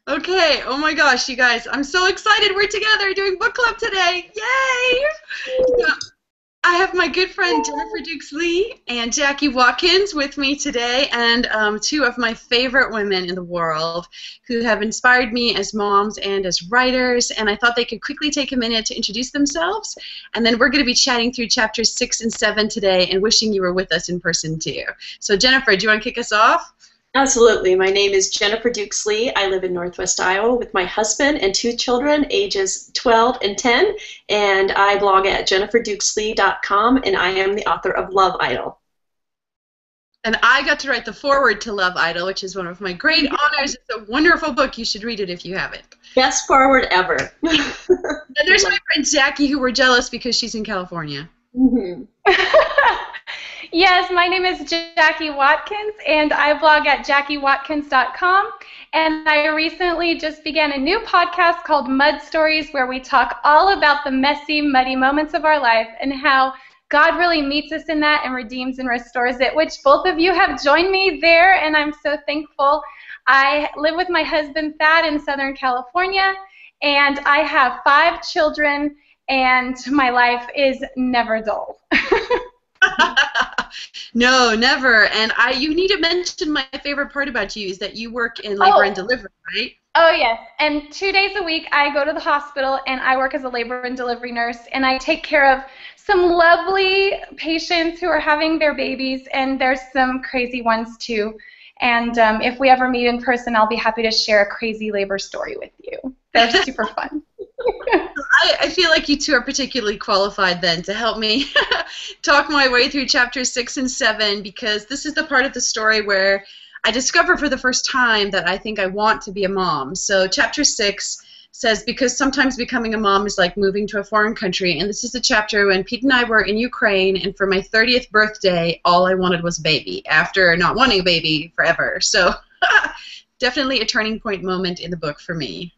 Okay, oh my gosh, you guys, I'm so excited we're together doing book club today. Yay! So I have my good friend Jennifer Dukes Lee and Jackie Watkins with me today, and two of my favorite women in the world who have inspired me as moms and as writers, and I thought they could quickly take a minute to introduce themselves, and then we're going to be chatting through chapters 6 and 7 today and wishing you were with us in person too. So Jennifer, do you want to kick us off? Absolutely. My name is Jennifer Dukes-Lee. I live in Northwest Iowa with my husband and two children, ages 12 and 10, and I blog at jenniferdukeslee.com, and I am the author of Love Idol. And I got to write the foreword to Love Idol, which is one of my great honors. It's a wonderful book. You should read it if you haven't. Best forward ever. And there's my friend Jackie, who we're jealous because she's in California. Mm-hmm. Yes, my name is Jackie Watkins, and I blog at jackiewatkins.com. And I recently just began a new podcast called Mud Stories, where we talk all about the messy, muddy moments of our life and how God really meets us in that and redeems and restores it, which both of you have joined me there, and I'm so thankful. I live with my husband, Thad, in Southern California, and I have 5 children, and my life is never dull. No, never. And you need to mention my favorite part about you is that you work in labor and delivery, right? Oh, yes. And 2 days a week, I go to the hospital, and I work as a labor and delivery nurse, and I take care of some lovely patients who are having their babies, and there's some crazy ones, too. And if we ever meet in person, I'll be happy to share a crazy labor story with you. They're super fun. I feel like you two are particularly qualified then to help me talk my way through chapters 6 and 7, because this is the part of the story where I discover for the first time that I think I want to be a mom. So chapter 6 says, because sometimes becoming a mom is like moving to a foreign country, and this is the chapter when Pete and I were in Ukraine, and for my 30th birthday, all I wanted was a baby, after not wanting a baby forever. So definitely a turning point moment in the book for me.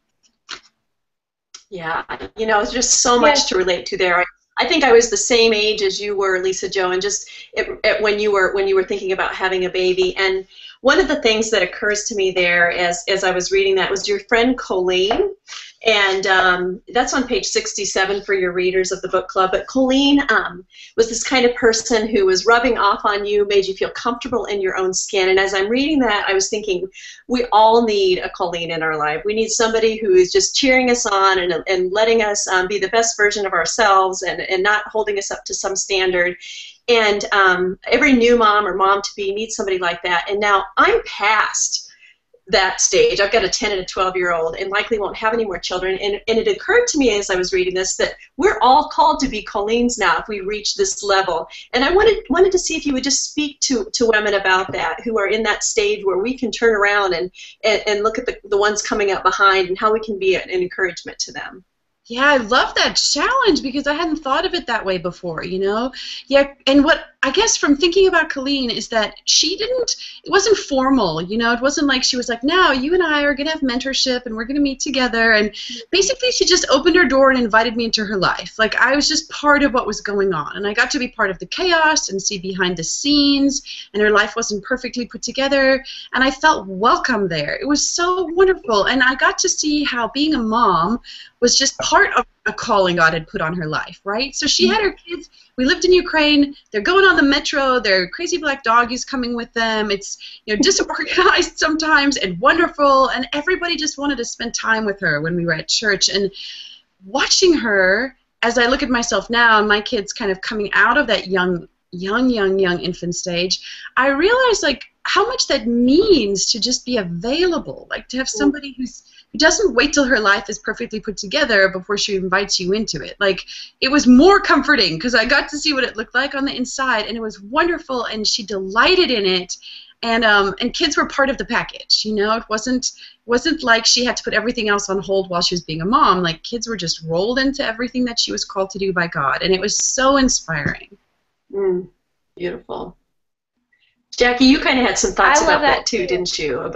Yeah, it's just so much to relate to there. I think I was the same age as you were, Lisa Jo, and just when you were thinking about having a baby. And one of the things that occurs to me there as I was reading that was your friend Colleen, and that's on page 67 for your readers of the book club. But Colleen was this kind of person who was rubbing off on you, made you feel comfortable in your own skin. And as I'm reading that, I was thinking, we all need a Colleen in our life. We need somebody who is just cheering us on and letting us be the best version of ourselves and not holding us up to some standard. And every new mom or mom-to-be needs somebody like that. And now I'm past that stage. I've got a 10 and a 12-year-old and likely won't have any more children. And it occurred to me as I was reading this that we're all called to be Colleens now if we reach this level. And I wanted to see if you would just speak to women about that, who are in that stage where we can turn around and look at the ones coming up behind and how we can be an encouragement to them. Yeah, I love that challenge because I hadn't thought of it that way before, Yeah, and what I guess from thinking about Colleen is that it wasn't formal, it wasn't like she was like, now you and I are going to have mentorship and we're going to meet together. And basically she just opened her door and invited me into her life. Like I was just part of what was going on. And I got to be part of the chaos and see behind the scenes, and her life wasn't perfectly put together. And I felt welcome there. It was so wonderful. And I got to see how being a mom was just part of a calling God had put on her life, right? So she had her kids. We lived in Ukraine. They're going on the metro. Their crazy black dog is coming with them. It's disorganized sometimes and wonderful, and everybody just wanted to spend time with her when we were at church. And watching her, as I look at myself now, and my kids kind of coming out of that young infant stage, I realize like how much that means to just be available, like to have somebody who doesn't wait till her life is perfectly put together before she invites you into it. Like, it was more comforting because I got to see what it looked like on the inside, and it was wonderful, and she delighted in it, and kids were part of the package, It wasn't like she had to put everything else on hold while she was being a mom. Like, kids were just rolled into everything that she was called to do by God, and it was so inspiring. Beautiful. Jackie, you kind of had some thoughts about that too, didn't you?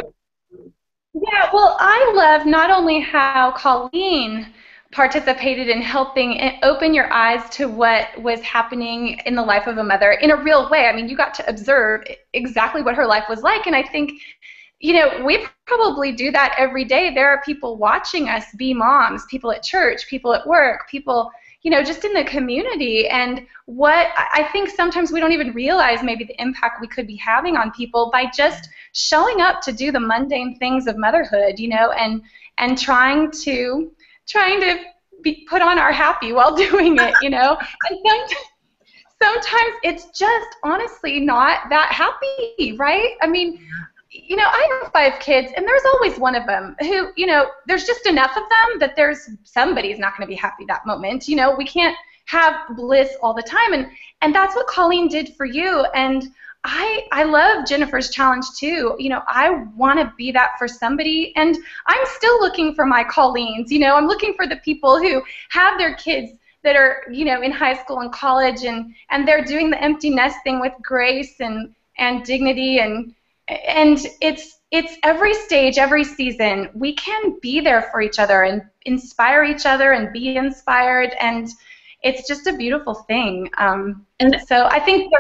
Yeah, well, I love not only how Colleen participated in helping open your eyes to what was happening in the life of a mother in a real way. I mean, you got to observe exactly what her life was like, and I think you know, we probably do that every day. There are people watching us be moms, people at church, people at work, people, you know, just in the community. And what I think sometimes we don't even realize maybe the impact we could be having on people by just showing up to do the mundane things of motherhood, you know, and trying to be put on our happy while doing it, you know. And sometimes it's just honestly not that happy, right? I mean, you know, I have 5 kids, and there's always one of them who, you know, there's just enough of them that there's somebody's not going to be happy that moment. You know, we can't have bliss all the time, and that's what Colleen did for you. And I love Jennifer's challenge too. You know, I want to be that for somebody, and I'm still looking for my Colleens. You know, I'm looking for the people who have their kids that are, you know, in high school and college, and they're doing the empty nest thing with grace and dignity, and it's every stage, every season. We can be there for each other and inspire each other and be inspired, and it's just a beautiful thing. And so I think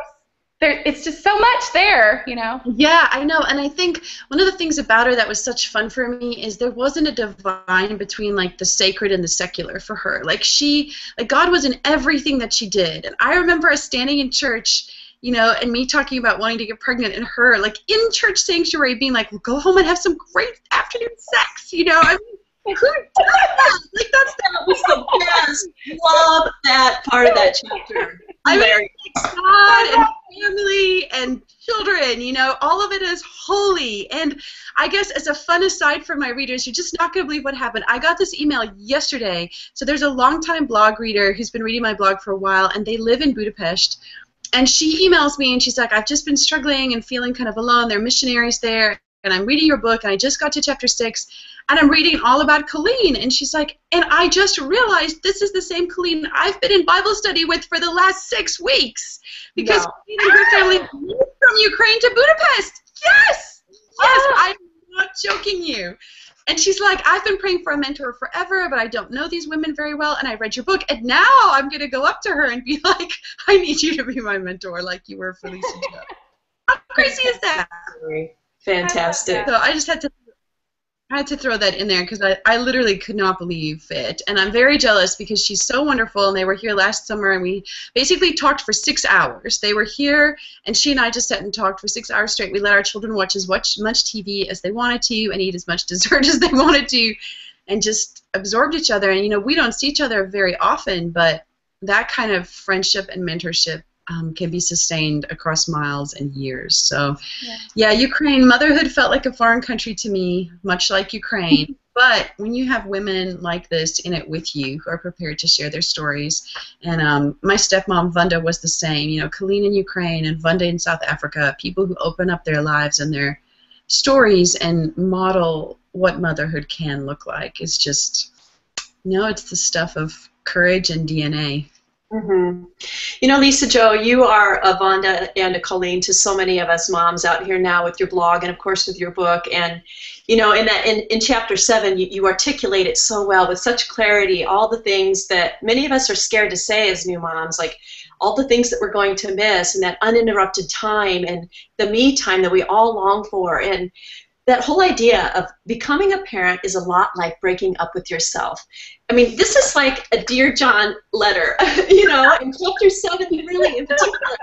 it's just so much there, you know. Yeah, I know, and I think one of the things about her that was such fun for me is there wasn't a divine between like the sacred and the secular for her. Like God was in everything that she did, and I remember us standing in church, you know, and me talking about wanting to get pregnant, and her like in church sanctuary being like, well, go home and have some great afternoon sex, you know. I mean, who does that? Like that was the best. Love that part of that chapter. I mean, God and family and children, you know, all of it is holy. And I guess as a fun aside for my readers, you're just not going to believe what happened. I got this email yesterday. So there's a longtime blog reader who's been reading my blog for a while, and they live in Budapest. And she emails me, and she's like, I've just been struggling and feeling kind of alone. There are missionaries there, and I'm reading your book, and I just got to chapter 6, and I'm reading all about Colleen. And she's like, and I just realized this is the same Colleen I've been in Bible study with for the last 6 weeks, because Colleen and her family moved from Ukraine to Budapest. Yes! Yes, I'm not joking you. And she's like, I've been praying for a mentor forever, but I don't know these women very well, and I read your book, and now I'm going to go up to her and be like, I need you to be my mentor like you were for Lisa Jo. How crazy is that? Fantastic. So I just had to throw that in there because I literally could not believe it. And I'm very jealous because she's so wonderful, and they were here last summer, and we basically talked for 6 hours. They were here, and she and I just sat and talked for 6 hours straight. We let our children watch as much TV as they wanted to and eat as much dessert as they wanted to, and just absorbed each other. And, you know, we don't see each other very often, but that kind of friendship and mentorship can be sustained across miles and years. So, yeah, Ukraine, motherhood felt like a foreign country to me, much like Ukraine. But when you have women like this in it with you who are prepared to share their stories, and my stepmom, Vanda, was the same. You know, Colleen in Ukraine and Vanda in South Africa, people who open up their lives and their stories and model what motherhood can look like is just, you know, it's the stuff of courage and DNA. Mm-hmm. You know, Lisa Jo, you are a Vanda and a Colleen to so many of us moms out here now with your blog and, of course, with your book. And, you know, in Chapter 7, you articulate it so well with such clarity, all the things that many of us are scared to say as new moms, like all the things that we're going to miss, and that uninterrupted time and the me time that we all long for. And that whole idea of becoming a parent is a lot like breaking up with yourself. I mean, this is like a Dear John letter, you know, in Chapter 7, really, in particular,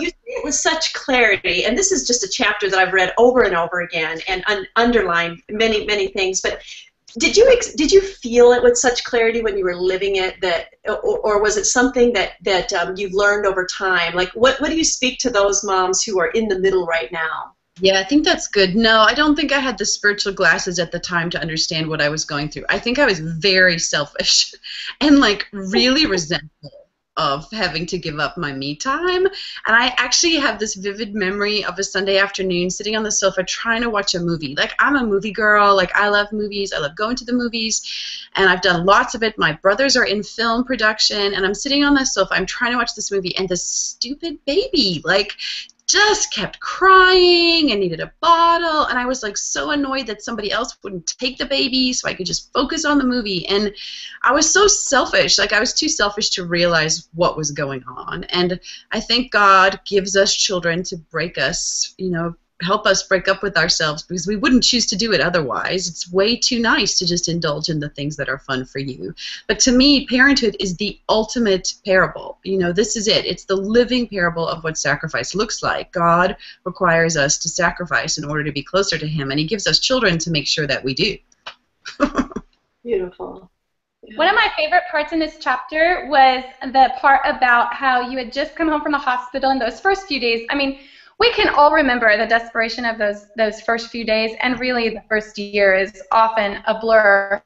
you say it with such clarity, and this is just a chapter that I've read over and over again and underlined many, many things, but did you feel it with such clarity when you were living it, that, or was it something that you've learned over time? Like, what do you speak to those moms who are in the middle right now? Yeah, I think that's good. No, I don't think I had the spiritual glasses at the time to understand what I was going through. I think I was very selfish and like really resentful of having to give up my me time. And I actually have this vivid memory of a Sunday afternoon sitting on the sofa trying to watch a movie. Like, I'm a movie girl. Like, I love movies. I love going to the movies. And I've done lots of it. My brothers are in film production. And I'm sitting on the sofa. I'm trying to watch this movie. And this stupid baby, like, just kept crying and needed a bottle, and I was like so annoyed that somebody else wouldn't take the baby so I could just focus on the movie. And I was so selfish, like I was too selfish to realize what was going on. And I think God gives us children to break us, you know, help us break up with ourselves because we wouldn't choose to do it otherwise. It's way too nice to just indulge in the things that are fun for you. But to me, parenthood is the ultimate parable. You know, this is it. It's the living parable of what sacrifice looks like. God requires us to sacrifice in order to be closer to Him, and He gives us children to make sure that we do. Beautiful. Yeah. One of my favorite parts in this chapter was the part about how you had just come home from the hospital in those first few days. I mean, we can all remember the desperation of those first few days, and really the first year is often a blur,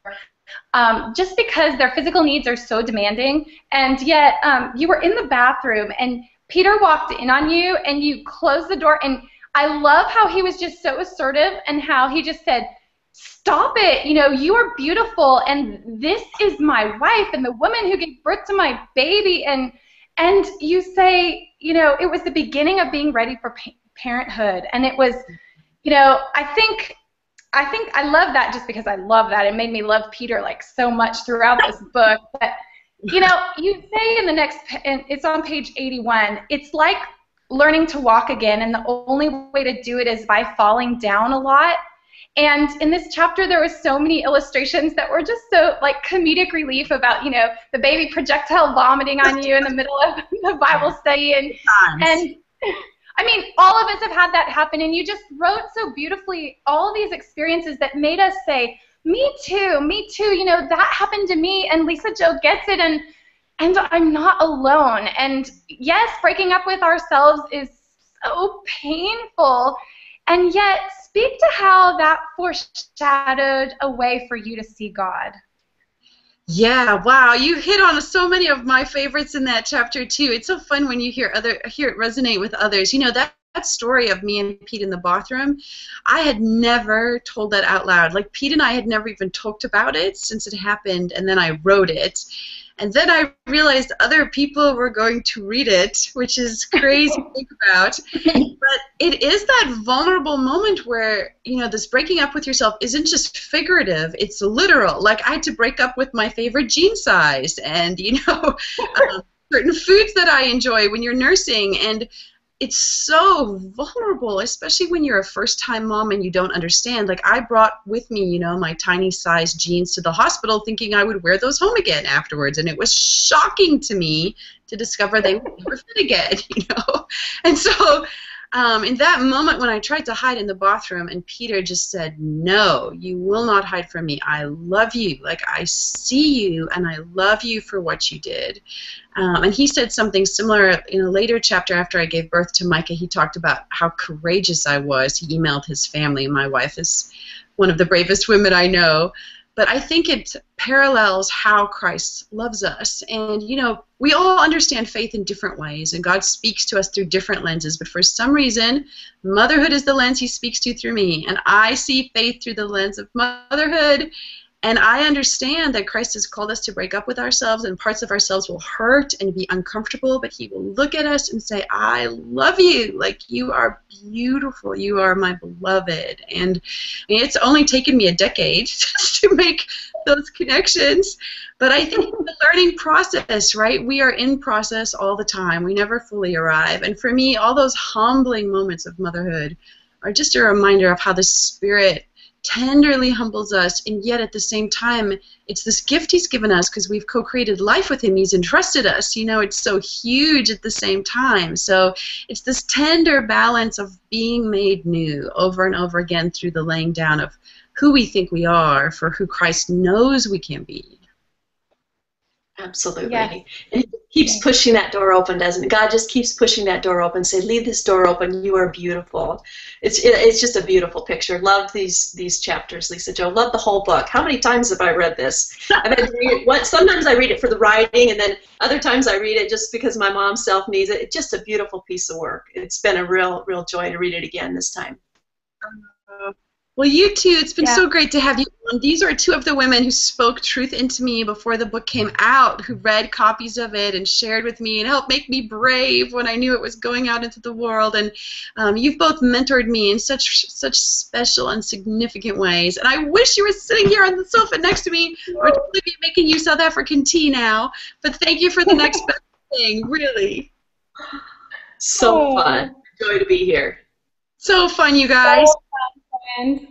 just because their physical needs are so demanding. And yet you were in the bathroom, and Peter walked in on you, and you closed the door. And I love how he was just so assertive, and how he just said, "Stop it, you know, you are beautiful, and this is my wife, and the woman who gave birth to my baby." And you say, you know, it was the beginning of being ready for parenthood. And it was, you know, I think I love that just because I love that. It made me love Peter like so much throughout this book. But, you know, you say in the next, and it's on page 81, it's like learning to walk again, and the only way to do it is by falling down a lot. And in this chapter, there were so many illustrations that were just so, like, comedic relief about, you know, the baby projectile vomiting on you in the middle of the Bible study. And I mean, all of us have had that happen, and you just wrote so beautifully all of these experiences that made us say, me too, you know, that happened to me, and Lisa Jo gets it, and I'm not alone. And yes, breaking up with ourselves is so painful, and yet speak to how that foreshadowed a way for you to see God. Yeah, wow, you hit on so many of my favorites in that chapter too. It's so fun when you hear it resonate with others. You know, that story of me and Pete in the bathroom, I had never told that out loud. Like, Pete and I had never even talked about it since it happened, and then I wrote it. And then I realized other people were going to read it, which is crazy to think about. But it is that vulnerable moment where, you know, this breaking up with yourself isn't just figurative, it's literal. Like, I had to break up with my favorite jean size and, you know, certain foods that I enjoy when you're nursing. And it's so vulnerable, especially when you're a first-time mom and you don't understand. Like, I brought with me, you know, my tiny-sized jeans to the hospital thinking I would wear those home again afterwards, and it was shocking to me to discover they would never fit again, you know. And so in that moment when I tried to hide in the bathroom and Peter just said, "No, you will not hide from me. I love you. Like, I see you, and I love you for what you did." And he said something similar in a later chapter after I gave birth to Micah. He talked about how courageous I was. He emailed his family. My wife is one of the bravest women I know. But I think it parallels how Christ loves us. And, you know, we all understand faith in different ways, and God speaks to us through different lenses. But for some reason, motherhood is the lens He speaks to through me. And I see faith through the lens of motherhood. And I understand that Christ has called us to break up with ourselves, and parts of ourselves will hurt and be uncomfortable, but He will look at us and say, "I love you. Like, you are beautiful. You are my beloved." And I mean, it's only taken me a decade to make those connections, but I think it's a learning process, right? We are in process all the time. We never fully arrive. And for me, all those humbling moments of motherhood are just a reminder of how the Spirit tenderly humbles us, and yet at the same time, it's this gift He's given us because we've co-created life with Him. He's entrusted us. You know, it's so huge at the same time. So it's this tender balance of being made new over and over again through the laying down of who we think we are for who Christ knows we can be. Absolutely. Yes. And He keeps pushing that door open, doesn't it? God just keeps pushing that door open, say, "Leave this door open. You are beautiful." It's just a beautiful picture. Love these chapters, Lisa Jo. Love the whole book. How many times have I read this? I've had to read it once. Sometimes I read it for the writing, and then other times I read it just because my mom self needs it. It's just a beautiful piece of work. It's been a real joy to read it again this time. Well, you too. It's been so great to have you on. These are two of the women who spoke truth into me before the book came out, who read copies of it and shared with me and helped make me brave when I knew it was going out into the world. And you've both mentored me in such special and significant ways. And I wish you were sitting here on the sofa next to me. I'd totally be making you South African tea now. But thank you for the next best thing, really. So fun. Joy to be here. So fun, you guys. So fun, friend.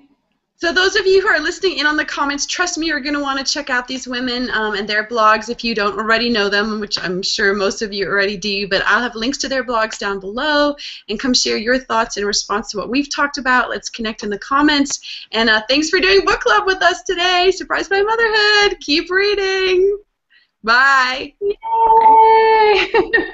So those of you who are listening in on the comments, trust me, you're going to want to check out these women and their blogs if you don't already know them, which I'm sure most of you already do, but I'll have links to their blogs down below, and come share your thoughts in response to what we've talked about. Let's connect in the comments, and thanks for doing book club with us today. Surprised by Motherhood. Keep reading. Bye. Yay!